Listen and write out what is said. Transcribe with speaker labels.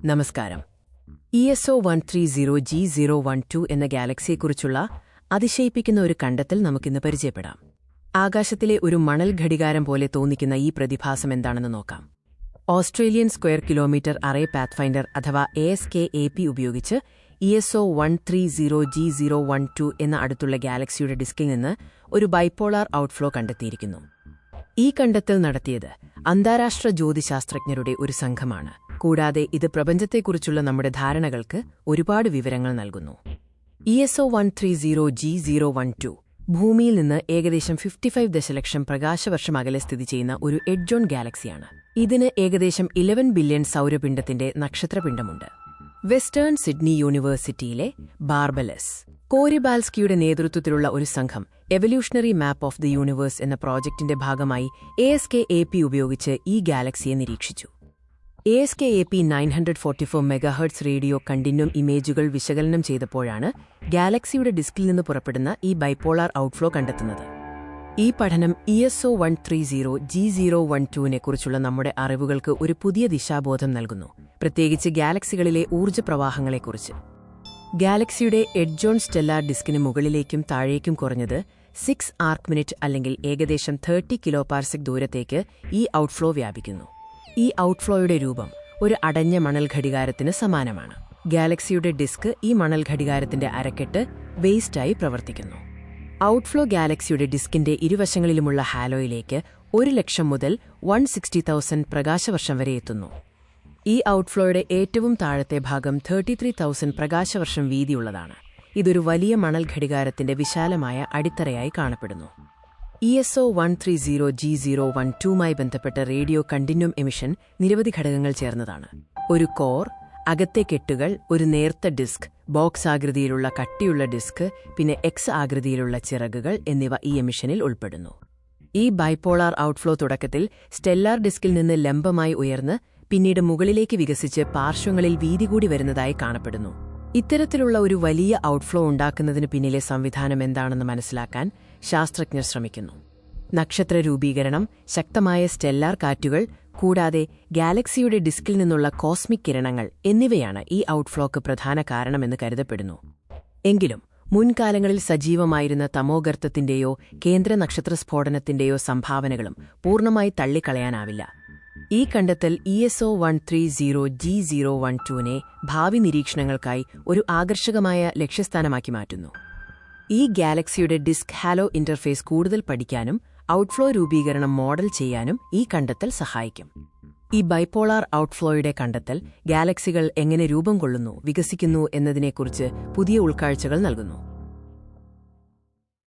Speaker 1: നമസ്കാരം. ESO 130G012 എന്ന ഗാലക്സിയെക്കുറിച്ചുള്ള അതിശയിപ്പിക്കുന്ന ഒരു കണ്ടെത്തൽ നമുക്കിന്ന് പരിചയപ്പെടാം. ആകാശത്തിലെ ഒരു മണൽ ഘടികാരം പോലെ തോന്നിക്കുന്ന ഈ പ്രതിഭാസം എന്താണെന്ന് നോക്കാം. Australian square kilometre array Pathfinder അഥവാ ASKAP ഉപയോഗിച്ച് ESO 130G012 എന്ന അടുത്തുള്ള ഗാലക്സിയുടെ ഡിസ്കിൽ നിന്ന് ഒരു ബൈപോളാർ ഔട്ട്ഫ്ലോ കണ്ടെത്തിയിരിക്കുന്നു. ഈ കണ്ടെത്തൽ നടത്തിയത് അന്താരാഷ്ട്ര ജ്യോതിശാസ്ത്രജ്ഞരുടെ ഒരു സംഘമാണ്. കൂടാതെ ഇത് പ്രപഞ്ചത്തെക്കുറിച്ചുള്ള നമ്മുടെ ധാരണകൾക്ക് ഒരുപാട് വിവരങ്ങൾ നൽകുന്നു. ESO 130G012 ഭൂമിയിൽ നിന്ന് ഏകദേശം 55 ദശലക്ഷം പ്രകാശവർഷം അകലെ സ്ഥിതി ചെയ്യുന്ന ഒരു എഡ്ജോൺ ഗാലക്സിയാണ്. ഇതിന് ഏകദേശം 11 ബില്യൺ സൗരപിണ്ഡത്തിന്റെ നക്ഷത്രപിണ്ഡമുണ്ട്. വെസ്റ്റേൺ സിഡ്നി യൂണിവേഴ്സിറ്റിയിലെ ബാർബലസ് കോരിബാൽസ്കിയുടെ നേതൃത്വത്തിലുള്ള ഒരു സംഘം evolutionary map of the universe എന്ന പ്രോജക്ടിന്റെ ഭാഗമായി ASKAP ഉപയോഗിച്ച് ഈ ഗാലക്സിയെ നിരീക്ഷിച്ചു. ASKAP 944 MHz റേഡിയോ കണ്ടിന്യൂം ഇമേജുകൾ വിശകലനം ചെയ്തപ്പോഴാണ് ഗാലക്സിയുടെ ഡിസ്കിൽ നിന്ന് പുറപ്പെടുന്ന ഈ ബൈപോളാർ ഔട്ട്ഫ്ലോ കണ്ടെത്തുന്നത്. ഈ പഠനം ESO 130G012നെക്കുറിച്ചുള്ള നമ്മുടെ അറിവുകൾക്ക് ഒരു പുതിയ ദിശാബോധം നൽകുന്നു, പ്രത്യേകിച്ച് ഗാലക്സികളിലെ ഊർജ്ജപ്രവാഹങ്ങളെക്കുറിച്ച്. ഗാലക്സിയുടെ എഡ്ജോൺ സ്റ്റെല്ലാർ ഡിസ്കിന് മുകളിലേക്കും താഴേക്കും കുറഞ്ഞത് 6 ആർക്ക് മിനിറ്റ് അല്ലെങ്കിൽ ഏകദേശം 30 കിലോപാർസെക് ദൂരത്തേക്ക് ഈ ഔട്ട്ഫ്ലോ വ്യാപിക്കുന്നു. ഈ ഔട്ട്ഫ്ലോയുടെ രൂപം ഒരു അടഞ്ഞ മണൽ ഘടികാരത്തിന് സമാനമാണ്. ഗാലക്സിയുടെ ഡിസ്ക് ഈ മണൽ ഘടികാരത്തിന്റെ അരക്കെട്ട് വേസ്റ്റായി പ്രവർത്തിക്കുന്നു. ഔട്ട്ഫ്ലോ ഗാലക്സിയുടെ ഡിസ്കിന്റെ ഇരുവശങ്ങളിലുമുള്ള ഹാലോയിലേക്ക് 1,00,000 മുതൽ 160,000 പ്രകാശവർഷം വരെ എത്തുന്നു. ഈ ഔട്ട്ഫ്ലോയുടെ ഏറ്റവും താഴത്തെ ഭാഗം 33,000 പ്രകാശവർഷം വീതിയുള്ളതാണ്. ഇതൊരു വലിയ മണൽ ഘടികാരത്തിന്റെ വിശാലമായ അടിത്തറയായി കാണപ്പെടുന്നു. ESO 130G012മായി ബന്ധപ്പെട്ട റേഡിയോ കണ്ടിന്യൂം എമിഷൻ നിരവധി ഘടകങ്ങൾ ചേർന്നതാണ്. ഒരു കോർ, അകത്തെ കെട്ടുകൾ, ഒരു നേർത്ത ഡിസ്ക്, ബോക്സ് ആകൃതിയിലുള്ള കട്ടിയുള്ള ഡിസ്ക്, പിന്നെ എക്സ് ആകൃതിയിലുള്ള ചിറകുകൾ എന്നിവ ഈ എമിഷനിൽ ഉൾപ്പെടുന്നു. ഈ ബൈപോളാർ ഔട്ട്ഫ്ലോ തുടക്കത്തിൽ സ്റ്റെല്ലാർ ഡിസ്കിൽ നിന്ന് ലംബമായി ഉയർന്ന് പിന്നീട് മുകളിലേക്ക് വികസിച്ച് പാർശ്വങ്ങളിൽ വീതി കൂടി വരുന്നതായി കാണപ്പെടുന്നു. ഇത്തരത്തിലുള്ള ഒരു വലിയ ഔട്ട്ഫ്ലോ ഉണ്ടാക്കുന്നതിന് പിന്നിലെ സംവിധാനം എന്താണെന്ന് മനസ്സിലാക്കാൻ ശാസ്ത്രജ്ഞർ ശ്രമിക്കുന്നു. നക്ഷത്ര രൂപീകരണം, ശക്തമായ സ്റ്റെല്ലാർ കാറ്റുകൾ, കൂടാതെ ഗാലക്സിയുടെ ഡിസ്കിൽ നിന്നുള്ള കോസ്മിക് കിരണങ്ങൾ എന്നിവയാണ് ഈ ഔട്ട്ഫ്ലോക്ക് പ്രധാന കാരണമെന്ന് കരുതപ്പെടുന്നു. എങ്കിലും മുൻകാലങ്ങളിൽ സജീവമായിരുന്ന തമോഗർത്തത്തിന്റെയോ കേന്ദ്ര നക്ഷത്ര സ്ഫോടനത്തിന്റെയോ സംഭാവനകളും പൂർണ്ണമായി തള്ളിക്കളയാനാവില്ല. ഈ കണ്ടെത്തൽ ESO 130G012നെ ഭാവി നിരീക്ഷണങ്ങൾക്കായി ഒരു ആകർഷകമായ ലക്ഷ്യസ്ഥാനമാക്കി മാറ്റുന്നു. ഈ ഗാലക്സിയുടെ ഡിസ്ക് ഹാലോ ഇന്റർഫേസ് കൂടുതൽ പഠിക്കാനും ഔട്ട്ഫ്ലോ രൂപീകരണം മോഡൽ ചെയ്യാനും ഈ കണ്ടെത്തൽ സഹായിക്കും. ഈ ബൈപോളാർ ഔട്ട്ഫ്ലോയുടെ കണ്ടെത്തൽ ഗാലക്സികൾ എങ്ങനെ രൂപം കൊള്ളുന്നു, വികസിക്കുന്നു എന്നതിനെക്കുറിച്ച് പുതിയ ഉൾക്കാഴ്ചകൾ നൽകുന്നു.